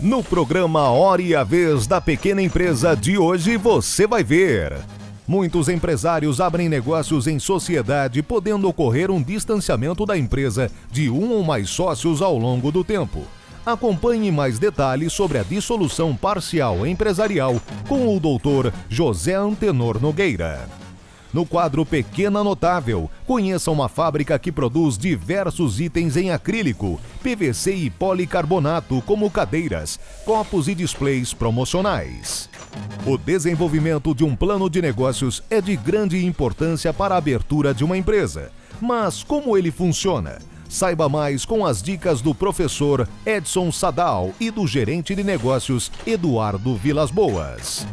No programa Hora e a Vez da Pequena Empresa de hoje você vai ver. Muitos empresários abrem negócios em sociedade, podendo ocorrer um distanciamento da empresa de um ou mais sócios ao longo do tempo. Acompanhe mais detalhes sobre a dissolução parcial empresarial com o Dr. José Antenor Nogueira. No quadro Pequena Notável, conheça uma fábrica que produz diversos itens em acrílico, PVC e policarbonato, como cadeiras, copos e displays promocionais. O desenvolvimento de um plano de negócios é de grande importância para a abertura de uma empresa. Mas como ele funciona? Saiba mais com as dicas do professor Edson Sadal e do gerente de negócios Eduardo Vilas Boas.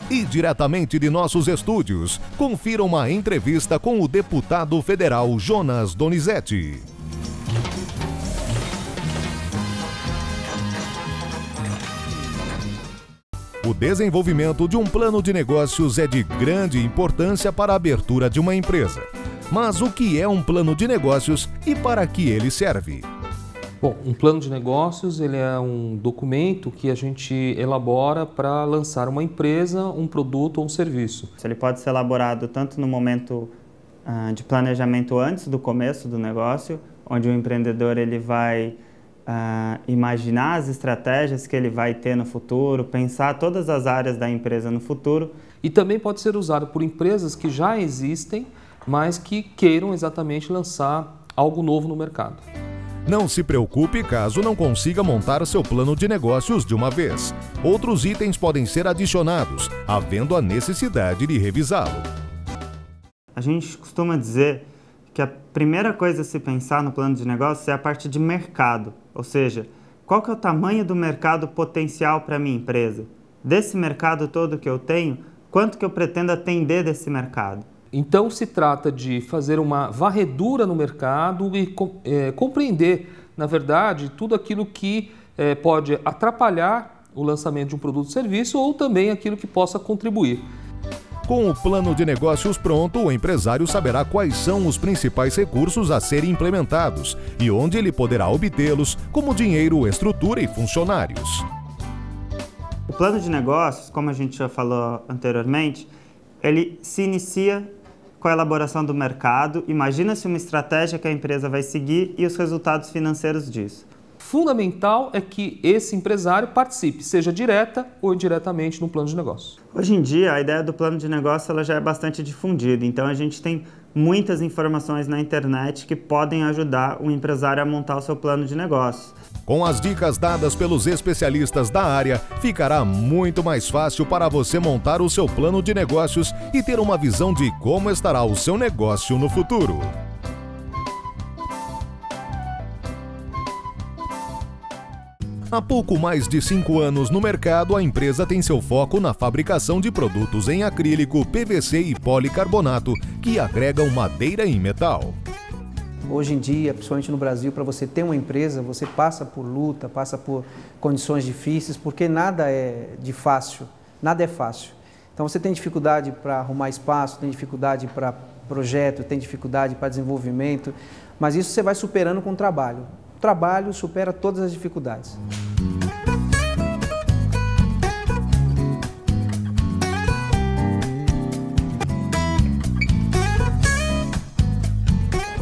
E diretamente de nossos estúdios, confira uma entrevista com o deputado federal Jonas Donizete. O desenvolvimento de um plano de negócios é de grande importância para a abertura de uma empresa. Mas o que é um plano de negócios e para que ele serve? Bom, um plano de negócios ele é um documento que a gente elabora para lançar uma empresa, um produto ou um serviço. Ele pode ser elaborado tanto no momento de planejamento antes do começo do negócio, onde o empreendedor ele vai imaginar as estratégias que ele vai ter no futuro, pensar todas as áreas da empresa no futuro. E também pode ser usado por empresas que já existem, mas que queiram exatamente lançar algo novo no mercado. Não se preocupe caso não consiga montar seu plano de negócios de uma vez. Outros itens podem ser adicionados, havendo a necessidade de revisá-lo. A gente costuma dizer que a primeira coisa a se pensar no plano de negócios é a parte de mercado, ou seja, qual que é o tamanho do mercado potencial para a minha empresa? Desse mercado todo que eu tenho, quanto que eu pretendo atender desse mercado? Então se trata de fazer uma varredura no mercado e compreender, na verdade, tudo aquilo que pode atrapalhar o lançamento de um produto ou serviço ou também aquilo que possa contribuir. Com o plano de negócios pronto, o empresário saberá quais são os principais recursos a serem implementados e onde ele poderá obtê-los, como dinheiro, estrutura e funcionários. O plano de negócios, como a gente já falou anteriormente, ele se inicia com a elaboração do mercado, imagina-se uma estratégia que a empresa vai seguir e os resultados financeiros disso. Fundamental é que esse empresário participe, seja direta ou indiretamente, no plano de negócio. Hoje em dia, a ideia do plano de negócio ela já é bastante difundida, então a gente tem muitas informações na internet que podem ajudar o empresário a montar o seu plano de negócio. Com as dicas dadas pelos especialistas da área, ficará muito mais fácil para você montar o seu plano de negócios e ter uma visão de como estará o seu negócio no futuro. Há pouco mais de 5 anos no mercado, a empresa tem seu foco na fabricação de produtos em acrílico, PVC e policarbonato que agregam madeira e metal. Hoje em dia, principalmente no Brasil, para você ter uma empresa, você passa por luta, passa por condições difíceis, porque nada é fácil. Então você tem dificuldade para arrumar espaço, tem dificuldade para projeto, tem dificuldade para desenvolvimento, mas isso você vai superando com o trabalho. O trabalho supera todas as dificuldades.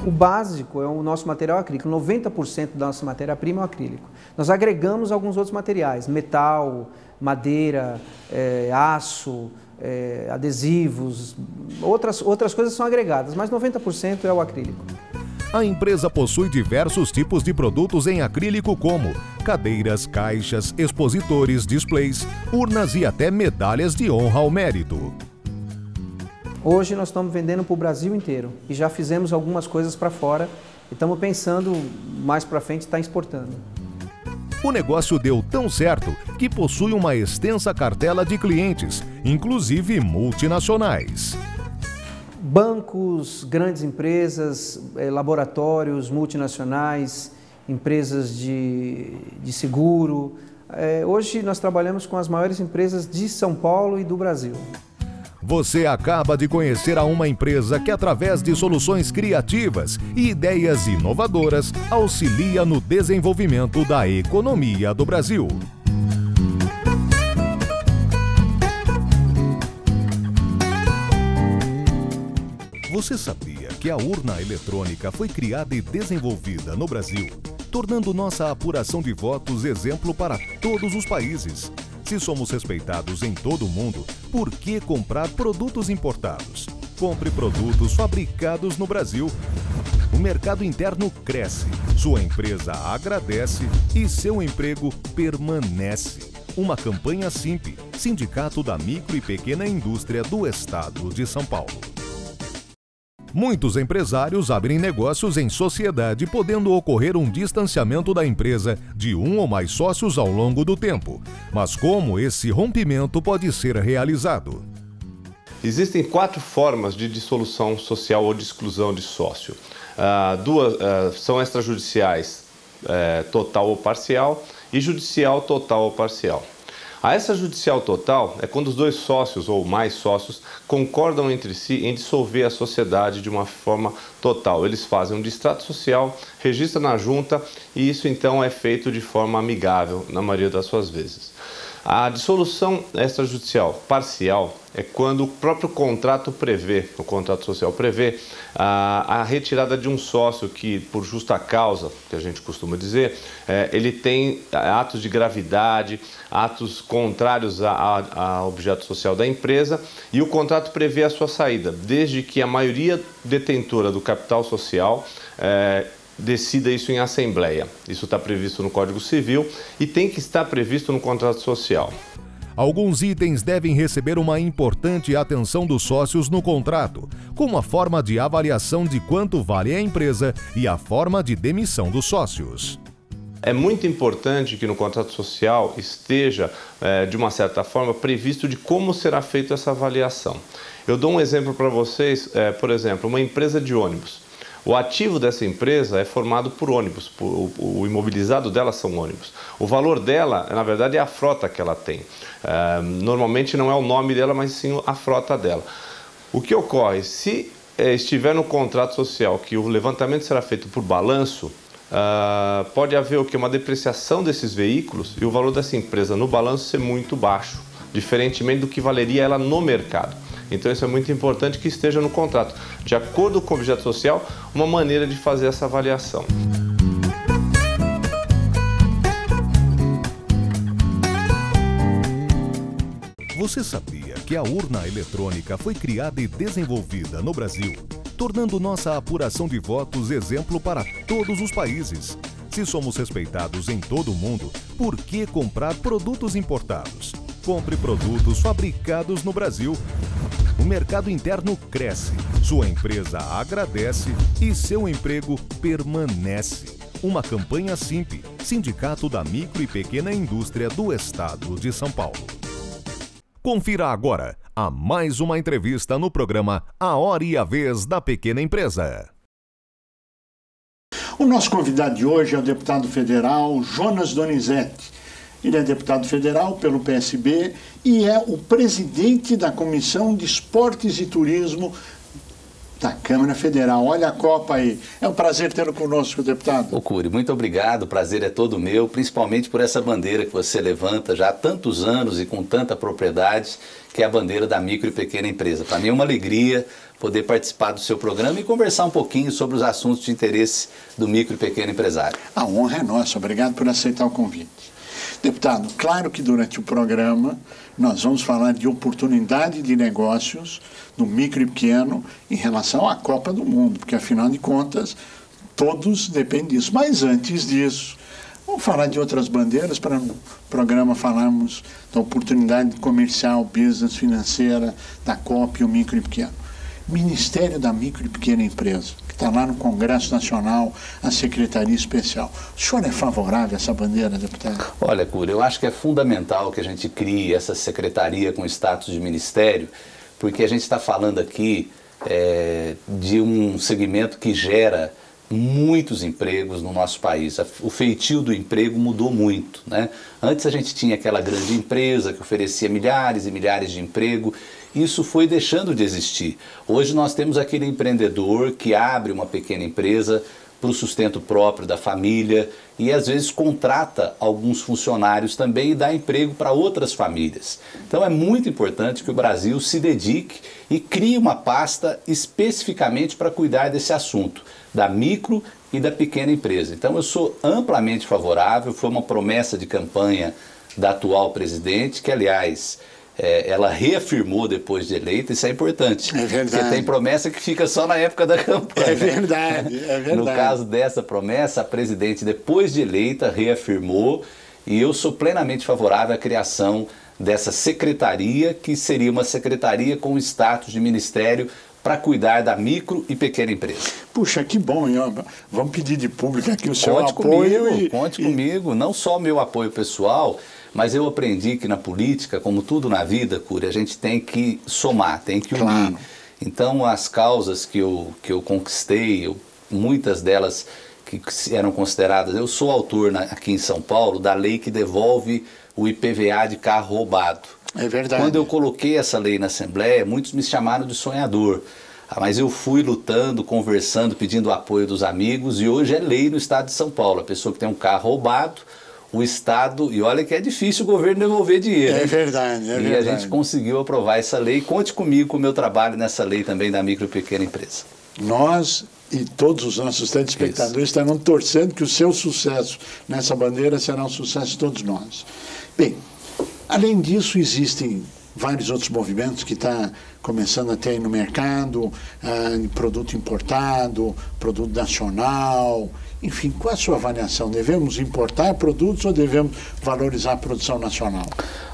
O básico é o nosso material acrílico, 90% da nossa matéria-prima é o acrílico. Nós agregamos alguns outros materiais, metal, madeira, aço, adesivos, outras coisas são agregadas, mas 90% é o acrílico. A empresa possui diversos tipos de produtos em acrílico como cadeiras, caixas, expositores, displays, urnas e até medalhas de honra ao mérito. Hoje nós estamos vendendo para o Brasil inteiro e já fizemos algumas coisas para fora e estamos pensando mais para frente estar exportando. O negócio deu tão certo que possui uma extensa cartela de clientes, inclusive multinacionais. Bancos, grandes empresas, laboratórios multinacionais, empresas de seguro. Hoje nós trabalhamos com as maiores empresas de São Paulo e do Brasil. Você acaba de conhecer uma empresa que, através de soluções criativas e ideias inovadoras, auxilia no desenvolvimento da economia do Brasil. Você sabia que a urna eletrônica foi criada e desenvolvida no Brasil, tornando nossa apuração de votos exemplo para todos os países? Se somos respeitados em todo o mundo, por que comprar produtos importados? Compre produtos fabricados no Brasil. O mercado interno cresce, sua empresa agradece e seu emprego permanece. Uma campanha Simpe, Sindicato da Micro e Pequena Indústria do Estado de São Paulo. Muitos empresários abrem negócios em sociedade, podendo ocorrer um distanciamento da empresa de um ou mais sócios ao longo do tempo. Mas como esse rompimento pode ser realizado? Existem 4 formas de dissolução social ou de exclusão de sócio. Duas são extrajudiciais, total ou parcial, e judicial total ou parcial. A extrajudicial total é quando os 2 sócios ou mais sócios concordam entre si em dissolver a sociedade de uma forma total. Eles fazem um distrato social, registram na junta e isso então é feito de forma amigável na maioria das suas vezes. A dissolução extrajudicial parcial é quando o próprio contrato prevê, o contrato social prevê, a retirada de um sócio que, por justa causa, que a gente costuma dizer, ele tem atos de gravidade, atos contrários ao objeto social da empresa e o contrato prevê a sua saída, desde que a maioria detentora do capital social decida isso em assembleia. Isso está previsto no Código Civil e tem que estar previsto no contrato social. Alguns itens devem receber uma importante atenção dos sócios no contrato, como a forma de avaliação de quanto vale a empresa e a forma de demissão dos sócios. É muito importante que no contrato social esteja, de uma certa forma, previsto de como será feita essa avaliação. Eu dou um exemplo para vocês, por exemplo, uma empresa de ônibus. O ativo dessa empresa é formado por ônibus, o imobilizado dela são ônibus. O valor dela, na verdade, é a frota que ela tem. Normalmente não é o nome dela, mas sim a frota dela. O que ocorre? Se estiver no contrato social que o levantamento será feito por balanço, pode haver o quê? Uma depreciação desses veículos e o valor dessa empresa no balanço ser muito baixo, diferentemente do que valeria ela no mercado. Então isso é muito importante que esteja no contrato, de acordo com o objeto social, uma maneira de fazer essa avaliação. Você sabia que a urna eletrônica foi criada e desenvolvida no Brasil, tornando nossa apuração de votos exemplo para todos os países? Se somos respeitados em todo o mundo, por que comprar produtos importados? Compre produtos fabricados no Brasil. O mercado interno cresce, sua empresa agradece e seu emprego permanece. Uma campanha Simpe, Sindicato da Micro e Pequena Indústria do Estado de São Paulo. Confira agora a mais uma entrevista no programa A Hora e a Vez da Pequena Empresa. O nosso convidado de hoje é o deputado federal Jonas Donizete. Ele é deputado federal pelo PSB e é o presidente da Comissão de Esportes e Turismo da Câmara Federal. Olha a Copa aí. É um prazer tê-lo conosco, deputado. Ô Cury, muito obrigado. O prazer é todo meu, principalmente por essa bandeira que você levanta já há tantos anos e com tanta propriedade, que é a bandeira da micro e pequena empresa. Para mim é uma alegria poder participar do seu programa e conversar um pouquinho sobre os assuntos de interesse do micro e pequeno empresário. A honra é nossa. Obrigado por aceitar o convite. Deputado, claro que durante o programa nós vamos falar de oportunidade de negócios no micro e pequeno em relação à Copa do Mundo, porque afinal de contas todos dependem disso. Mas antes disso, vamos falar de outras bandeiras para no programa falarmos da oportunidade comercial, business, financeira, da Copa e o micro e pequeno. Ministério da Micro e Pequena Empresa, que está lá no Congresso Nacional, a Secretaria Especial. O senhor é favorável a essa bandeira, deputado? Olha, Cury, eu acho que é fundamental que a gente crie essa secretaria com status de ministério, porque a gente está falando aqui de um segmento que gera muitos empregos no nosso país. O feitio do emprego mudou muito, né? Antes a gente tinha aquela grande empresa que oferecia milhares e milhares de emprego. Isso foi deixando de existir. Hoje nós temos aquele empreendedor que abre uma pequena empresa para o sustento próprio da família e às vezes contrata alguns funcionários também e dá emprego para outras famílias. Então é muito importante que o Brasil se dedique e crie uma pasta especificamente para cuidar desse assunto, da micro e da pequena empresa. Então eu sou amplamente favorável, foi uma promessa de campanha da atual presidente, que aliás ela reafirmou depois de eleita. Isso é importante. É verdade. Porque tem promessa que fica só na época da campanha. É verdade, é verdade. No caso dessa promessa, a presidente, depois de eleita, reafirmou, e eu sou plenamente favorável à criação dessa secretaria, que seria uma secretaria com status de ministério para cuidar da micro e pequena empresa. Puxa, que bom, hein? Vamos pedir de público aqui o seu Conte apoio. Comigo, conte comigo, não só o meu apoio pessoal, mas eu aprendi que na política, como tudo na vida, Cury, a gente tem que somar, tem que unir. Claro. Então as causas que eu conquistei, muitas delas que eram consideradas, eu sou autor aqui em São Paulo da lei que devolve o IPVA de carro roubado. É verdade. Quando eu coloquei essa lei na Assembleia, muitos me chamaram de sonhador. Mas eu fui lutando, conversando, pedindo o apoio dos amigos, e hoje é lei no estado de São Paulo. A pessoa que tem um carro roubado, o Estado, e olha que é difícil o governo devolver dinheiro. É verdade, é verdade. E a gente conseguiu aprovar essa lei. Conte comigo com o meu trabalho nessa lei também da micro e pequena empresa. Nós e todos os nossos telespectadores estarão torcendo que o seu sucesso nessa bandeira será um sucesso de todos nós. Bem, além disso, existem vários outros movimentos que estão começando a ter aí no mercado, produto importado, produto nacional, enfim, qual é a sua avaliação? Devemos importar produtos ou devemos valorizar a produção nacional?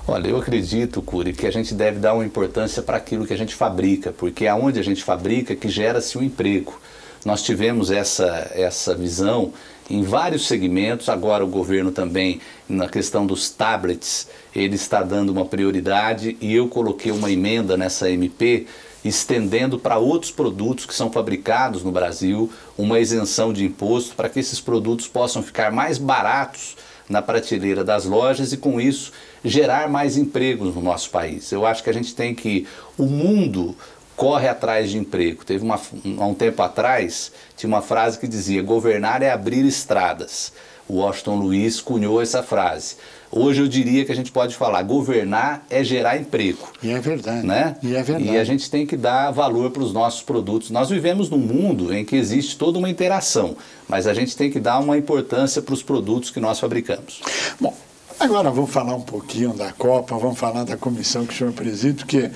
Olha, eu acredito, Cury, que a gente deve dar uma importância para aquilo que a gente fabrica, porque é onde a gente fabrica que gera-se o emprego. Nós tivemos essa visão em vários segmentos. Agora o governo também, na questão dos tablets, ele está dando uma prioridade, e eu coloquei uma emenda nessa MP estendendo para outros produtos que são fabricados no Brasil uma isenção de imposto para que esses produtos possam ficar mais baratos na prateleira das lojas e com isso gerar mais empregos no nosso país. Eu acho que a gente tem que... O mundo corre atrás de emprego. Teve há um tempo atrás, tinha uma frase que dizia: governar é abrir estradas. O Washington Luiz cunhou essa frase. Hoje eu diria que a gente pode falar: governar é gerar emprego. E é verdade. Né? E é verdade. E a gente tem que dar valor para os nossos produtos. Nós vivemos num mundo em que existe toda uma interação, mas a gente tem que dar uma importância para os produtos que nós fabricamos. Bom, agora vamos falar um pouquinho da Copa, vamos falar da comissão que o senhor preside, porque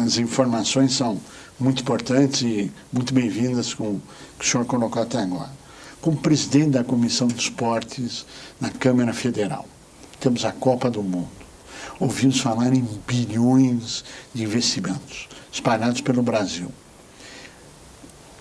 as informações são muito importantes e muito bem-vindas com o que o senhor colocou até agora. Como presidente da Comissão de Esportes na Câmara Federal, temos a Copa do Mundo. Ouvimos falar em bilhões de investimentos espalhados pelo Brasil.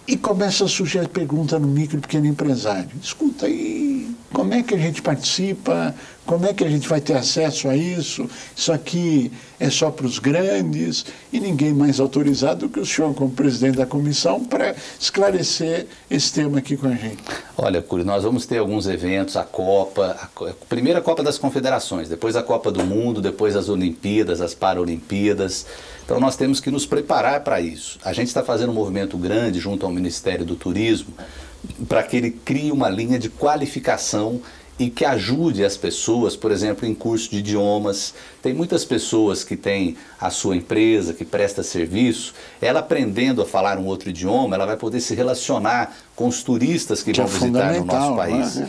E começa a surgir a pergunta no micro e pequeno empresário: escuta aí, como é que a gente participa? Como é que a gente vai ter acesso a isso? Isso aqui é só para os grandes, e ninguém mais autorizado do que o senhor como presidente da comissão para esclarecer esse tema aqui com a gente. Olha, Cury, nós vamos ter alguns eventos, a primeira Copa das Confederações, depois a Copa do Mundo, depois as Olimpíadas, as Paralimpíadas. Então nós temos que nos preparar para isso. A gente está fazendo um movimento grande junto ao Ministério do Turismo para que ele crie uma linha de qualificação e que ajude as pessoas, por exemplo, em curso de idiomas. Tem muitas pessoas que têm a sua empresa, que presta serviço, ela aprendendo a falar um outro idioma, ela vai poder se relacionar com os turistas que vão visitar no nosso país.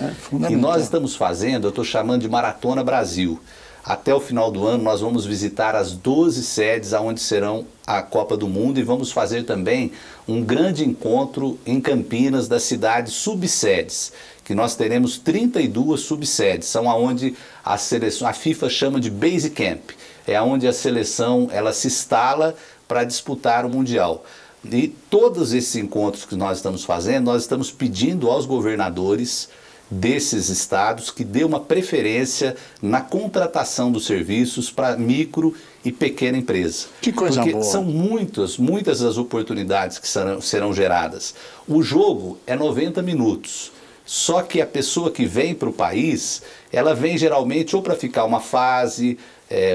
E nós estamos fazendo, eu estou chamando de Maratona Brasil. Até o final do ano nós vamos visitar as 12 sedes onde serão a Copa do Mundo, e vamos fazer também um grande encontro em Campinas das cidades subsedes, que nós teremos 32 subsedes, são aonde a FIFA chama de Base Camp, é onde a seleção ela se instala para disputar o Mundial. E todos esses encontros que nós estamos fazendo, nós estamos pedindo aos governadores desses estados que dê uma preferência na contratação dos serviços para micro e pequena empresa. Que coisa boa. Porque são muitas as oportunidades que serão geradas. O jogo é 90 minutos. Só que a pessoa que vem para o país, ela vem geralmente ou para ficar uma fase,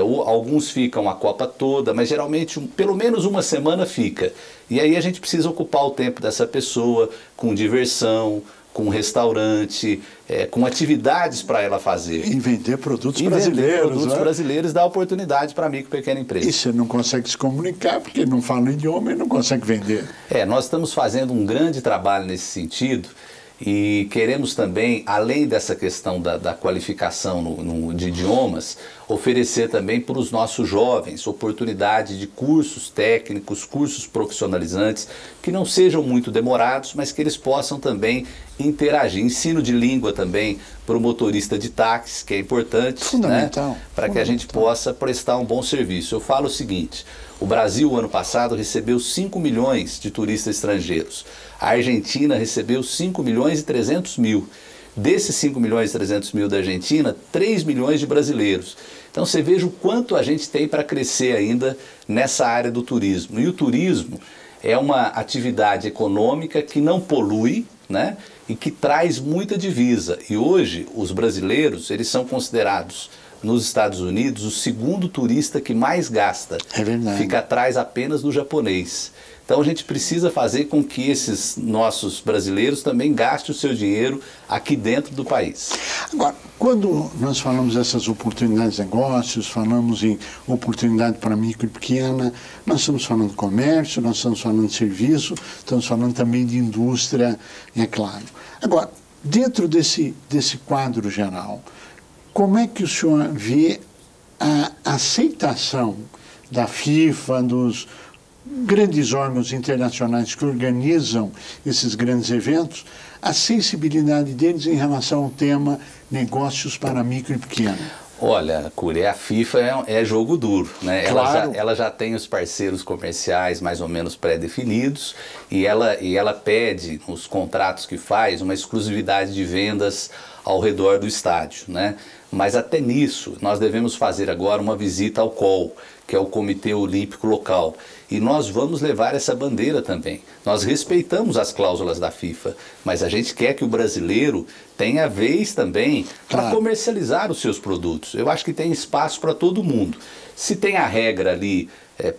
ou alguns ficam a Copa toda, mas geralmente pelo menos uma semana fica. E aí a gente precisa ocupar o tempo dessa pessoa com diversão, com restaurante, com atividades para ela fazer. E vender produtos brasileiros. Vender produtos brasileiros dá oportunidade para a micro e pequena empresa. E você não consegue se comunicar porque não fala o idioma e não consegue vender. Nós estamos fazendo um grande trabalho nesse sentido. E queremos também, além dessa questão da qualificação de idiomas, oferecer também para os nossos jovens oportunidade de cursos técnicos, cursos profissionalizantes, que não sejam muito demorados, mas que eles possam também interagir. Ensino de língua também para o motorista de táxi, que é importante, fundamental, né? Para que a gente possa prestar um bom serviço. Eu falo o seguinte: o Brasil, ano passado, recebeu 5 milhões de turistas estrangeiros. A Argentina recebeu 5 milhões e 300 mil. Desses 5 milhões e 300 mil da Argentina, 3 milhões de brasileiros. Então você veja o quanto a gente tem para crescer ainda nessa área do turismo. E o turismo é uma atividade econômica que não polui, né? E que traz muita divisa. E hoje os brasileiros, eles são considerados nos Estados Unidos o segundo turista que mais gasta. É verdade. Fica atrás apenas do japonês. Então a gente precisa fazer com que esses nossos brasileiros também gastem o seu dinheiro aqui dentro do país. Agora, quando nós falamos dessas oportunidades de negócios, falamos em oportunidade para micro e pequena, nós estamos falando de comércio, nós estamos falando de serviço, estamos falando também de indústria, é claro. Agora, dentro desse quadro geral, como é que o senhor vê a aceitação da FIFA, dos grandes órgãos internacionais que organizam esses grandes eventos, a sensibilidade deles em relação ao tema negócios para micro e pequeno? Olha, Cury, a FIFA é jogo duro, né? Claro. Ela já tem os parceiros comerciais mais ou menos pré-definidos e ela pede nos contratos que faz uma exclusividade de vendas ao redor do estádio, né? Mas até nisso nós devemos fazer agora uma visita ao COL, que é o Comitê Olímpico Local, e nós vamos levar essa bandeira também. Nós respeitamos as cláusulas da FIFA, mas a gente quer que o brasileiro tenha vez também para comercializar os seus produtos. Eu acho que tem espaço para todo mundo. Se tem a regra ali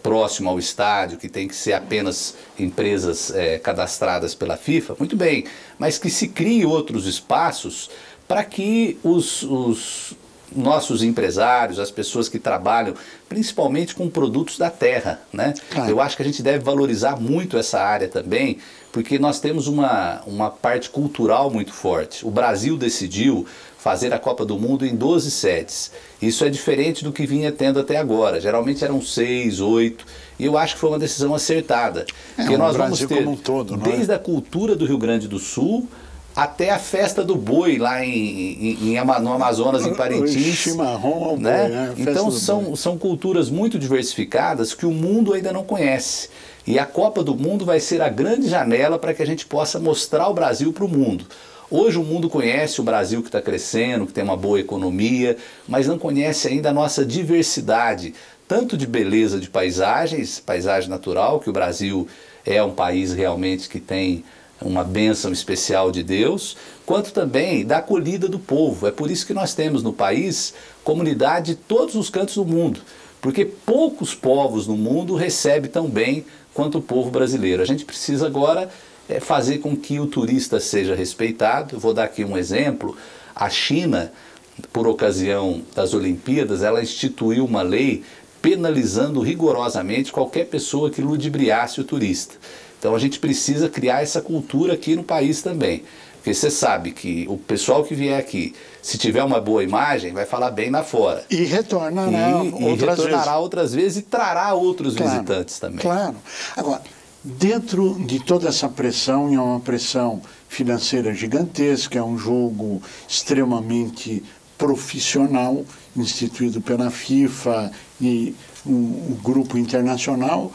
próximo ao estádio, que tem que ser apenas empresas cadastradas pela FIFA, muito bem, mas que se crie outros espaços para que os nossos empresários, as pessoas que trabalham principalmente com produtos da terra, né? Claro. Eu acho que a gente deve valorizar muito essa área também, porque nós temos uma parte cultural muito forte. O Brasil decidiu fazer a Copa do Mundo em 12 sedes. Isso é diferente do que vinha tendo até agora. Geralmente eram 6, 8, e eu acho que foi uma decisão acertada. Porque nós vamos ter, como um todo, desde a cultura do Rio Grande do Sul até a festa do boi lá no Amazonas, em Parintins. Chimarrão, né? Então são culturas muito diversificadas que o mundo ainda não conhece. E a Copa do Mundo vai ser a grande janela para que a gente possa mostrar o Brasil para o mundo. Hoje o mundo conhece o Brasil que está crescendo, que tem uma boa economia, mas não conhece ainda a nossa diversidade, tanto de beleza de paisagens, paisagem natural, que o Brasil é um país realmente que tem uma bênção especial de Deus, quanto também da acolhida do povo. É por isso que nós temos no país comunidade de todos os cantos do mundo, porque poucos povos no mundo recebem tão bem quanto o povo brasileiro. A gente precisa agora fazer com que o turista seja respeitado. Eu vou dar aqui um exemplo. A China, por ocasião das Olimpíadas, ela instituiu uma lei penalizando rigorosamente qualquer pessoa que ludibriasse o turista. Então a gente precisa criar essa cultura aqui no país também. Porque você sabe que o pessoal que vier aqui, se tiver uma boa imagem, vai falar bem lá fora. E retornará outras vezes e trará outros visitantes também. Claro. Agora, dentro de toda essa pressão, e é uma pressão financeira gigantesca, é um jogo extremamente profissional, instituído pela FIFA e um grupo internacional,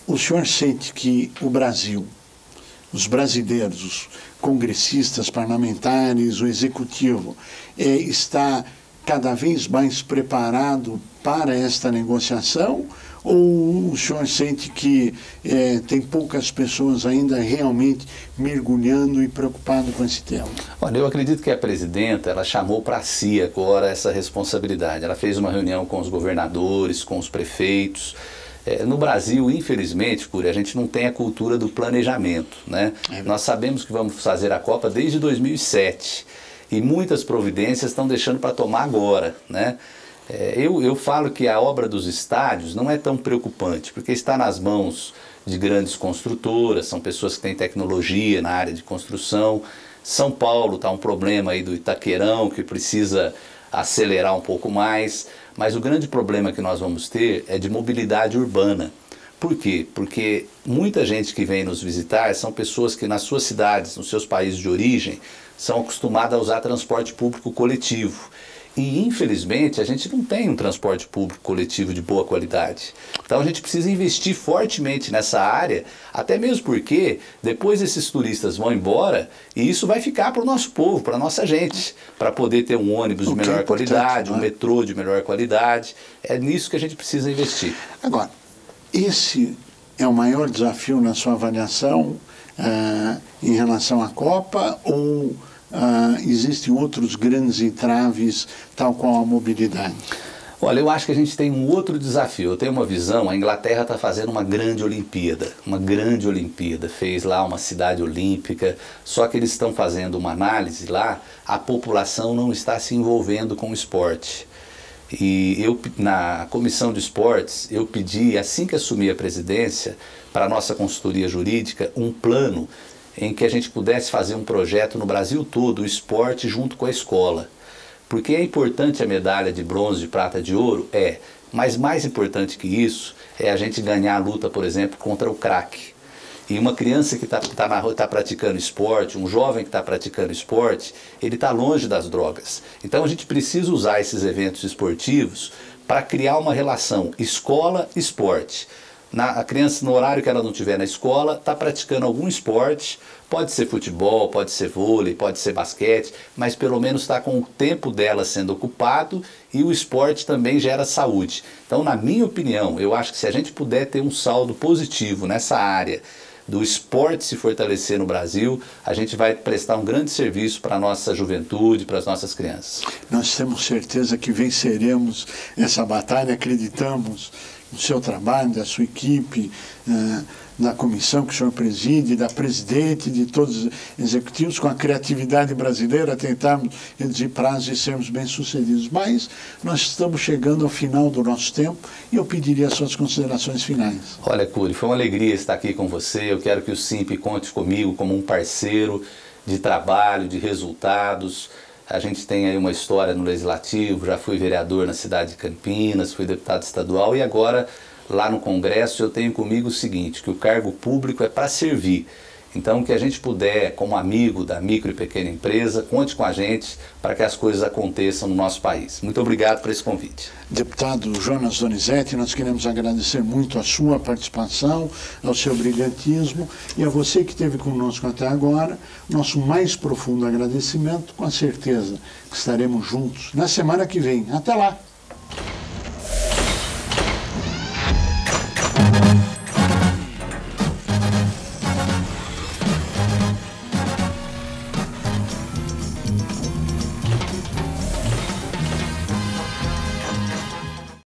o senhor sente que o Brasil, os brasileiros, os congressistas, parlamentares, o executivo, está cada vez mais preparado para esta negociação? Ou o senhor sente que tem poucas pessoas ainda realmente mergulhando e preocupado com esse tema? Olha, eu acredito que a presidenta, ela chamou para si agora essa responsabilidade. Ela fez uma reunião com os governadores, com os prefeitos, No Brasil, infelizmente, Cury, a gente não tem a cultura do planejamento, né? Nós sabemos que vamos fazer a Copa desde 2007 e muitas providências estão deixando para tomar agora, né? Eu falo que a obra dos estádios não é tão preocupante, porque está nas mãos de grandes construtoras, são pessoas que têm tecnologia na área de construção. São Paulo está um problema aí do Itaquerão, que precisa acelerar um pouco mais, mas o grande problema que nós vamos ter é de mobilidade urbana. Por quê? Porque muita gente que vem nos visitar são pessoas que nas suas cidades, nos seus países de origem, são acostumadas a usar transporte público coletivo. E, infelizmente, a gente não tem um transporte público coletivo de boa qualidade. Então, a gente precisa investir fortemente nessa área, até mesmo porque depois esses turistas vão embora e isso vai ficar para o nosso povo, para a nossa gente, para poder ter um ônibus de melhor qualidade, um metrô de melhor qualidade. É nisso que a gente precisa investir. Agora, esse é o maior desafio na sua avaliação em relação à Copa ou... existem outros grandes entraves, tal qual a mobilidade? Olha, eu acho que a gente tem um outro desafio. Eu tenho uma visão, a Inglaterra está fazendo uma grande Olimpíada, fez lá uma cidade olímpica, só que eles estão fazendo uma análise lá, a população não está se envolvendo com o esporte. E eu, na comissão de esportes, eu pedi, assim que assumi a presidência, para a nossa consultoria jurídica, um plano em que a gente pudesse fazer um projeto no Brasil todo, o esporte junto com a escola. Porque é importante a medalha de bronze, de prata, de ouro? Mas mais importante que isso é a gente ganhar a luta, por exemplo, contra o crack. E uma criança que está praticando esporte, um jovem que está praticando esporte, ele está longe das drogas. Então a gente precisa usar esses eventos esportivos para criar uma relação escola-esporte. A criança, no horário que ela não estiver na escola, está praticando algum esporte, pode ser futebol, pode ser vôlei, pode ser basquete, mas pelo menos está com o tempo dela sendo ocupado e o esporte também gera saúde. Então, na minha opinião, eu acho que se a gente puder ter um saldo positivo nessa área do esporte se fortalecer no Brasil, a gente vai prestar um grande serviço para a nossa juventude, para as nossas crianças. Nós temos certeza que venceremos essa batalha, acreditamos no seu trabalho, da sua equipe, da comissão que o senhor preside, da presidente, de todos os executivos, com a criatividade brasileira, tentarmos reduzir prazos e sermos bem-sucedidos. Mas nós estamos chegando ao final do nosso tempo e eu pediria as suas considerações finais. Olha, Cury, foi uma alegria estar aqui com você. Eu quero que o SINP conte comigo como um parceiro de trabalho, de resultados. A gente tem aí uma história no Legislativo, já fui vereador na cidade de Campinas, fui deputado estadual e agora lá no Congresso eu tenho comigo o seguinte, que o cargo público é para servir. Então que a gente puder, como amigo da micro e pequena empresa, conte com a gente para que as coisas aconteçam no nosso país. Muito obrigado por esse convite. Deputado Jonas Donizete, nós queremos agradecer muito a sua participação, ao seu brilhantismo e a você que esteve conosco até agora, nosso mais profundo agradecimento, com a certeza que estaremos juntos na semana que vem. Até lá!